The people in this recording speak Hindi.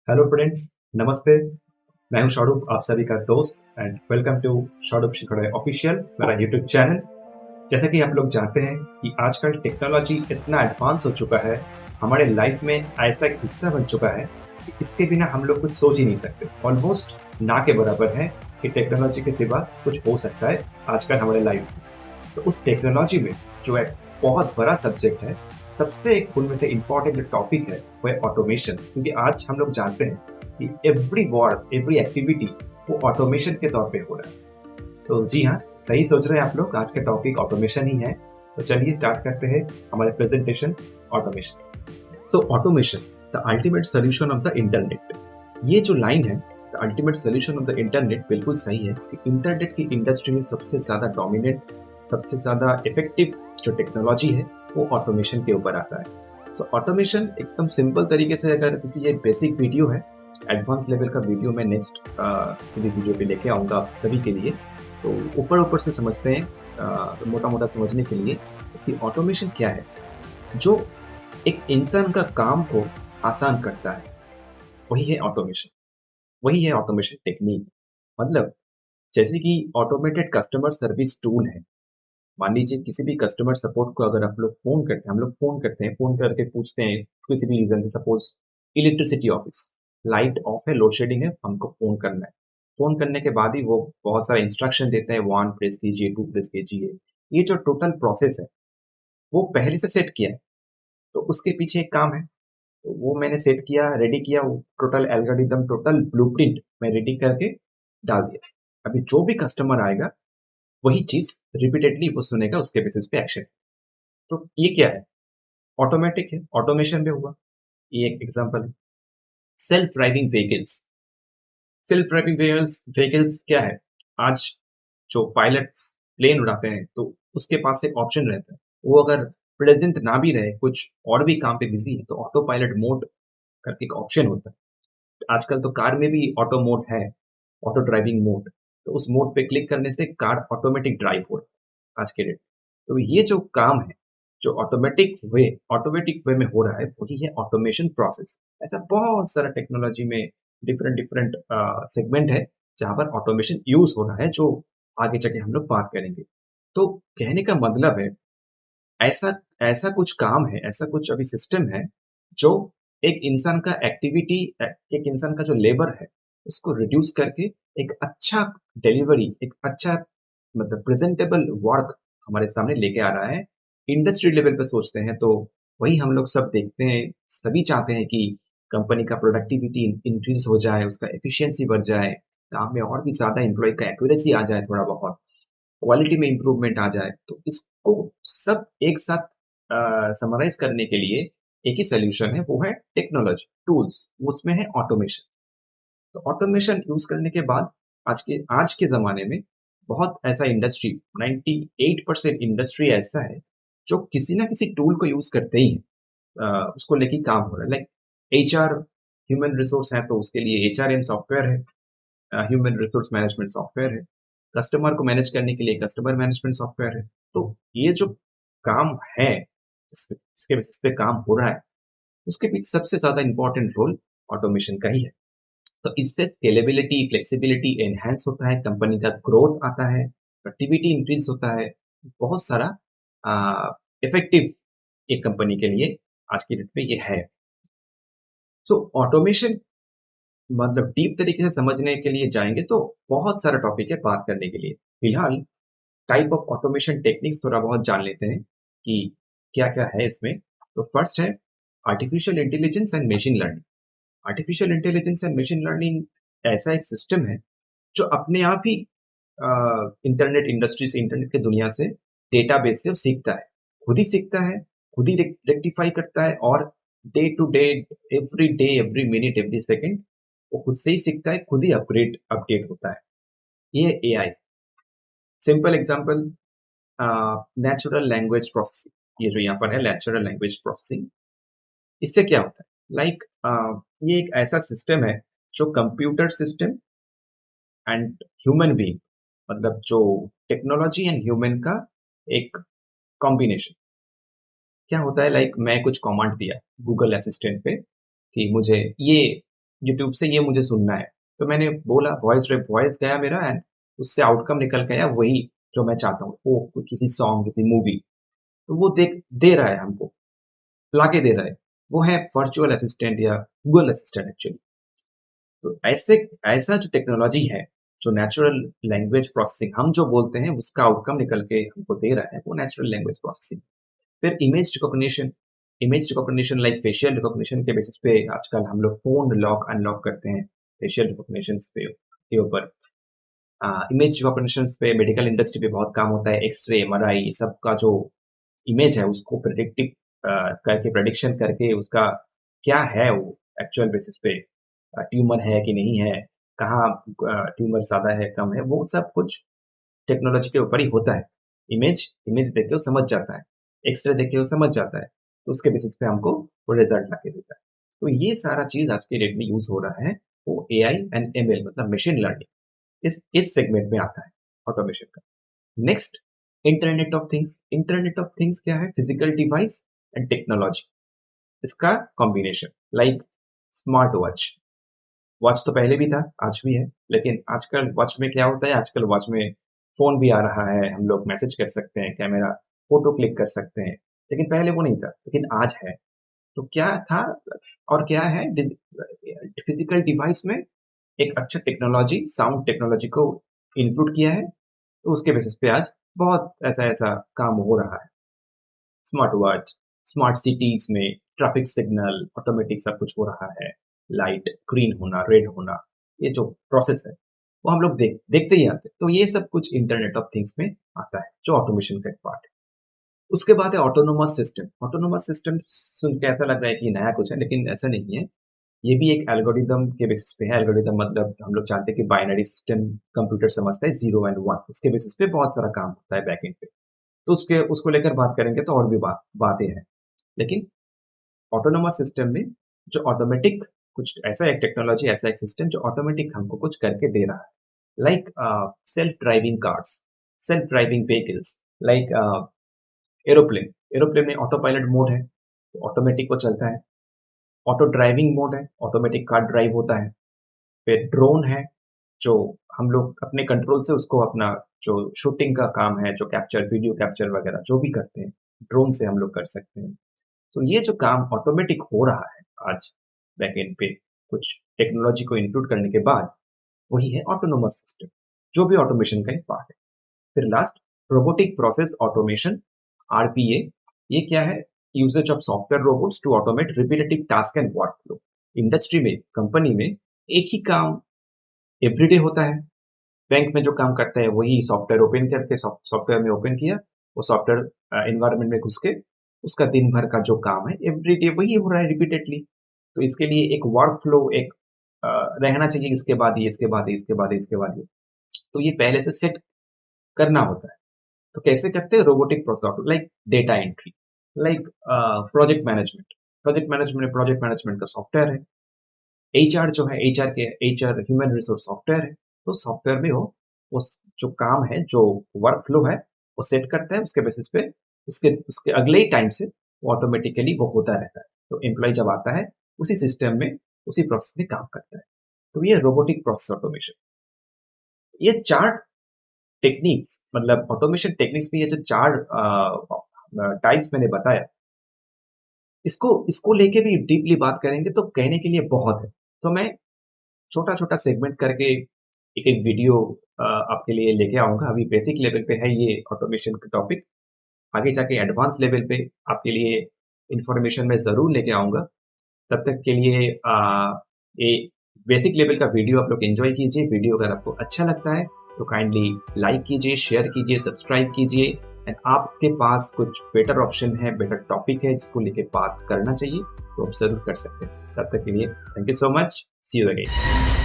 हेलो फ्रेंड्स, नमस्ते। मैं हूं शाहरुख, आप सभी का दोस्त and welcome to Shahrukh Shikhade official, मेरा यूट्यूब चैनल। जैसे कि आप लोग जानते हैं कि आजकल टेक्नोलॉजी इतना एडवांस हो चुका है, हमारे लाइफ में ऐसा एक हिस्सा बन चुका है कि इसके बिना हम लोग कुछ सोच ही नहीं सकते। ऑलमोस्ट ना के बराबर है कि टेक्नोलॉजी के सिवा कुछ हो सकता है आजकल हमारे लाइफ में। तो उस टेक्नोलॉजी में जो एक बहुत बड़ा सब्जेक्ट है, सबसे एक उनमें से इम्पोर्टेंट जो टॉपिक है वो है ऑटोमेशन। क्योंकि आज हम लोग जानते हैं कि एवरी वर्क, एवरी एक्टिविटी वो ऑटोमेशन के तौर पे हो रहा है। तो जी हाँ, सही सोच रहे हैं आप लोग, आज का टॉपिक ऑटोमेशन ही है। तो चलिए स्टार्ट करते हैं हमारे presentation. Automation. So automation, the ultimate solution of the internet. ये जो लाइन है, the ultimate solution of the internet, बिल्कुल सही है कि इंटरनेट की इंडस्ट्री में सबसे ज्यादा डोमिनेंट, सबसे ज्यादा इफेक्टिव जो टेक्नोलॉजी है वो ऑटोमेशन के ऊपर आता है। सो ऑटोमेशन एकदम सिंपल तरीके से, अगर क्योंकि ये बेसिक वीडियो है, एडवांस लेवल का वीडियो मैं नेक्स्ट किसी भी वीडियो पे लेके आऊंगा आप सभी के लिए। तो ऊपर ऊपर से समझते हैं, मोटा मोटा समझने के लिए कि ऑटोमेशन क्या है। जो एक इंसान का काम को आसान करता है, वही है ऑटोमेशन। वही है ऑटोमेशन टेक्निक। मतलब जैसे कि ऑटोमेटेड कस्टमर सर्विस टूल है। मान लीजिए किसी भी कस्टमर सपोर्ट को अगर आप लोग फोन करते हैं, हम लोग फोन करते हैं, फोन करके पूछते हैं किसी भी रीजन से, suppose electricity office, light of है, लोड शेडिंग है, हमको फोन करना है। फोन करने के बाद ही वो बहुत सारा इंस्ट्रक्शन देता है, वन प्रेस कीजिए, टू प्रेस कीजिए। ये जो टोटल प्रोसेस है वो पहले से सेट किया है। तो उसके पीछे एक काम है, तो वो मैंने सेट किया, रेडी किया, वो टोटल एल्गोरिदम, टोटल ब्लूप्रिंट मैं रेडी करके डाल दिया। अभी जो भी कस्टमर आएगा वही चीज रिपीटेडली वो सुनेगा, उसके बेसिस पे एक्शन। तो ये क्या है? ऑटोमेटिक है, ऑटोमेशन भी हुआ। ये एक एग्जांपल है। Self driving vehicles. Self driving vehicles क्या है? आज जो पायलट्स प्लेन उड़ाते हैं तो उसके पास एक ऑप्शन रहता है। वो अगर प्रेजेंट ना भी रहे, कुछ और भी काम पे बिजी है, तो ऑटो पायलट मोड करके एक ऑप्शन होता है। आजकल तो कार में भी ऑटो मोड है, ऑटो ड्राइविंग मोड। तो उस मोड पे क्लिक करने से कार ऑटोमेटिक ड्राइव हो रहा है आज के डेट। तो ये जो काम है, जो ऑटोमेटिक वे में हो रहा है, वही है ऑटोमेशन प्रोसेस। ऐसा बहुत सारा टेक्नोलॉजी में डिफरेंट डिफरेंट सेगमेंट है जहां पर ऑटोमेशन यूज हो रहा है, जो आगे जाके हम लोग बात करेंगे। तो कहने का मतलब है, ऐसा ऐसा कुछ काम है, ऐसा कुछ अभी सिस्टम है जो एक इंसान का एक्टिविटी, एक इंसान का जो लेबर है, उसको रिड्यूस करके एक अच्छा डिलीवरी, एक अच्छा मतलब प्रेजेंटेबल वर्क हमारे सामने लेके आ रहा है। इंडस्ट्री लेवल पे सोचते हैं तो वही हम लोग सब देखते हैं, सभी चाहते हैं कि कंपनी का प्रोडक्टिविटी इंक्रीज हो जाए, उसका एफिशिएंसी बढ़ जाए, काम में और भी ज्यादा एम्प्लॉय का एक्यूरेसी आ जाए, थोड़ा बहुत क्वालिटी में इंप्रूवमेंट आ जाए। तो इसको सब एक साथ समराइज करने के लिए एक ही सोल्यूशन है, वो है टेक्नोलॉजी टूल्स, उसमें है ऑटोमेशन। तो ऑटोमेशन यूज करने के बाद आज के जमाने में बहुत ऐसा इंडस्ट्री, 98% इंडस्ट्री ऐसा है जो किसी ना किसी टूल को यूज करते ही है। उसको लेके काम हो रहा है। लाइक एचआर, ह्यूमन रिसोर्स है तो उसके लिए एचआरएम सॉफ्टवेयर है, ह्यूमन रिसोर्स मैनेजमेंट सॉफ्टवेयर है। कस्टमर को मैनेज करने के लिए कस्टमर मैनेजमेंट सॉफ्टवेयर है। तो ये जो काम है, इसके बेसिस पे काम हो रहा है, उसके पीछे सबसे ज्यादा इंपॉर्टेंट रोल ऑटोमेशन का ही है। तो इससे स्केलेबिलिटी, फ्लेक्सिबिलिटी एनहांस होता है, कंपनी का ग्रोथ आता है, प्रोडक्टिविटी इंक्रीज होता है, बहुत सारा इफेक्टिव एक कंपनी के लिए आज की डेट में ये है। सो ऑटोमेशन मतलब डीप तरीके से समझने के लिए जाएंगे तो बहुत सारा टॉपिक है बात करने के लिए। फिलहाल टाइप ऑफ ऑटोमेशन टेक्निक्स थोड़ा बहुत जान लेते हैं कि क्या क्या है इसमें। तो फर्स्ट है artificial intelligence and machine learning. Artificial intelligence and machine learning ऐसा एक सिस्टम है जो अपने आप ही इंटरनेट इंडस्ट्री से, इंटरनेट की दुनिया से, डेटाबेस से सीखता है, खुद ही सीखता है, खुद ही रेक्टिफाई करता है, और day to day, every minute, every second वो खुद से ही सीखता है, खुद ही अपडेट होता है। ये AI. Simple example, natural language processing. ये जो यहाँ पर है नेचुरल लैंग्वेज प्रोसेसिंग, इससे क्या होता है? लाइक ये एक ऐसा सिस्टम है जो computer system and human being, मतलब जो टेक्नोलॉजी एंड ह्यूमन का एक कॉम्बिनेशन। क्या होता है? लाइक मैं कुछ कमांड दिया गूगल असिस्टेंट पे कि मुझे ये यूट्यूब से ये मुझे सुनना है। तो मैंने बोला वॉइस गया मेरा एंड उससे आउटकम निकल के आया वही जो मैं चाहता हूँ। वो किसी सॉन्ग, किसी मूवी, तो वो देख दे रहा है हमको, लाके दे रहा है। वो है वर्चुअल असिस्टेंट या गूगल असिस्टेंट एक्चुअली। तो ऐसा जो टेक्नोलॉजी है, जो नेचुरल लैंग्वेज प्रोसेसिंग हम जो बोलते हैं उसका आउटकम निकल के हमको दे रहा है, वो नेचुरल लैंग्वेज प्रोसेसिंग। फिर image recognition like facial recognition के बेसिस पे आजकल हम लोग फ़ोन लॉक अनलॉक करते हैं, फेशियल रिकॉग्निशन पे के ऊपर। इमेज रिकॉग्निशन पे मेडिकल इंडस्ट्री पे बहुत काम होता है, एक्स-रे, एमआरआई सबका जो इमेज है उसको करके प्रेडिक्शन करके उसका क्या है वो एक्चुअल बेसिस पे ट्यूमर है कि नहीं है, कहाँ ट्यूमर ज़्यादा है, कम है, वो सब कुछ टेक्नोलॉजी के ऊपर ही होता है। इमेज देख के वो समझ जाता है, एक्स-रे देख के वो समझ जाता है, तो उसके बेसिस पे हमको वो रिज़ल्ट लाके देता है। तो ये सारा चीज़ आज के डेट में यूज़ हो रहा है, वो एआई एंड एमएल मतलब मशीन लर्निंग इस सेगमेंट में आता है ऑटोमेशन का। नेक्स्ट इंटरनेट ऑफ थिंग्स क्या है? फिजिकल डिवाइस एंड टेक्नोलॉजी, इसका combination like smart watch. Watch तो पहले भी था, आज भी है, लेकिन आजकल वॉच में क्या होता है, आजकल वॉच में फ़ोन भी आ रहा है, हम लोग मैसेज कर सकते हैं, कैमरा फ़ोटो क्लिक कर सकते हैं, लेकिन पहले वो नहीं था, लेकिन आज है। तो क्या था और क्या है फिजिकल डिवाइस में एक अच्छा टेक्नोलॉजी, साउंड टेक्नोलॉजी को इंक्लूड किया है, तो उसके बेसिस पे आज बहुत ऐसा-ऐसा काम हो रहा है। स्मार्ट वॉच, स्मार्ट सिटीज़ में ट्रैफिक सिग्नल ऑटोमेटिक सब कुछ हो रहा है। लाइट ग्रीन होना, रेड होना, ये जो प्रोसेस है, वो हम लोग देखते ही आते हैं। तो ये सब कुछ इंटरनेट ऑफ थिंग्स में आता है, जो ऑटोमेशन का एक पार्ट है। उसके बाद है ऑटोनोमस सिस्टम। ऑटोनोमस सिस्टम सुन के ऐसा लग रहा है कि नया कुछ है, लेकिन ऐसा नहीं है। ये भी एक एल्गोरिदम के बेसिस पे है। एल्गोरिदम मतलब हम लोग जानते हैं कि बाइनरी सिस्टम कंप्यूटर समझता है 0 एंड 1, उसके बेसिस पे बहुत सारा काम होता है बैकएंड पे। तो उसको लेकर बात करेंगे तो और भी बातें हैं। लेकिन ऑटोनोमस सिस्टम में जो ऑटोमेटिक कुछ ऐसा एक टेक्नोलॉजी, ऐसा एक सिस्टम जो ऑटोमेटिक हमको कुछ करके दे रहा है। Like self driving cars, self driving vehicles, like aeroplane. Aeroplane में ऑटो पायलट मोड है, तो ऑटोमेटिक वो चलता है। ऑटो ड्राइविंग मोड है, ऑटोमेटिक कार ड्राइव होता है। फिर ड्रोन है, जो हम लोग अपने कंट्रोल से उसको अपना जो शूटिंग का काम है, जो कैप्चर, वीडियो कैप्चर वगैरह जो भी करते हैं, ड्रोन से हम लोग कर सकते हैं। तो ये जो काम ऑटोमेटिक हो रहा है आज बैकएंड पे कुछ टेक्नोलॉजी को इंक्लूड करने के बाद, वही है ऑटोनोमस सिस्टम, जो भी ऑटोमेशन का एक पार्ट है। फिर last robotic process automation, RPA. ये क्या है? Usage of software robots to automate repetitive task and workflow. Industry में, कंपनी में एक ही काम एवरीडे होता है। बैंक में जो काम करते हैं वही सॉफ्टवेयर ओपन करके सॉफ्टवेयर में ओपन किया, वो सॉफ्टवेयर एनवायरनमेंट में घुस के उसका दिन भर का जो काम है एवरीडे वही हो रहा है रिपीटेडली। तो इसके लिए एक वर्क फ्लो एक रहना चाहिए, इसके बाद ये, इसके बाद ये, इसके बाद ये, इसके बाद ये। तो ये पहले से सेट करना होता है। तो कैसे करते हैं? Robotic process like data entry, like project management का सॉफ्टवेयर है। एचआर जो है, एचआर ह्यूमन रिसोर्स सॉफ्टवेयर है। तो सॉफ्टवेयर में वो उस जो काम है, जो वर्क फ्लो है, वो सेट करता है, उसके बेसिस पे उसके उसके अगले ही टाइम से वो ऑटोमेटिकली वो होता रहता है। तो एम्प्लॉय जब आता है उसी सिस्टम में, उसी प्रोसेस में काम करता है। तो ये रोबोटिक प्रोसेस ऑटोमेशन। ये 4 टेक्निक्स मतलब ऑटोमेशन टेक्निक्स में ये जो 4 टाइप्स मैंने बताया, इसको इसको लेके भी डीपली बात करेंगे तो कहने के लिए बहुत है। तो मैं छोटा-छोटा सेगमेंट करके एक-एक वीडियो आपके लिए लेके आऊँगा। अभी बेसिक लेवल पे है ये ऑटोमेशन का टॉपिक। आगे जाके एडवांस लेवल पे आपके लिए इन्फॉर्मेशन मैं ज़रूर लेके आऊँगा। तब तक के लिए ये बेसिक लेवल का वीडियो आप लोग एन्जॉय कीजिए। वीडियो अगर आपको अच्छा लगता है तो काइंडली लाइक कीजिए, शेयर कीजिए, सब्सक्राइब कीजिए एंड आपके पास कुछ बेटर ऑप्शन है, बेटर टॉपिक है जिसको लेके बात करना चाहिए तो आप ज़रूर कर सकते हैं। तब तक के लिए thank you so much. See you again.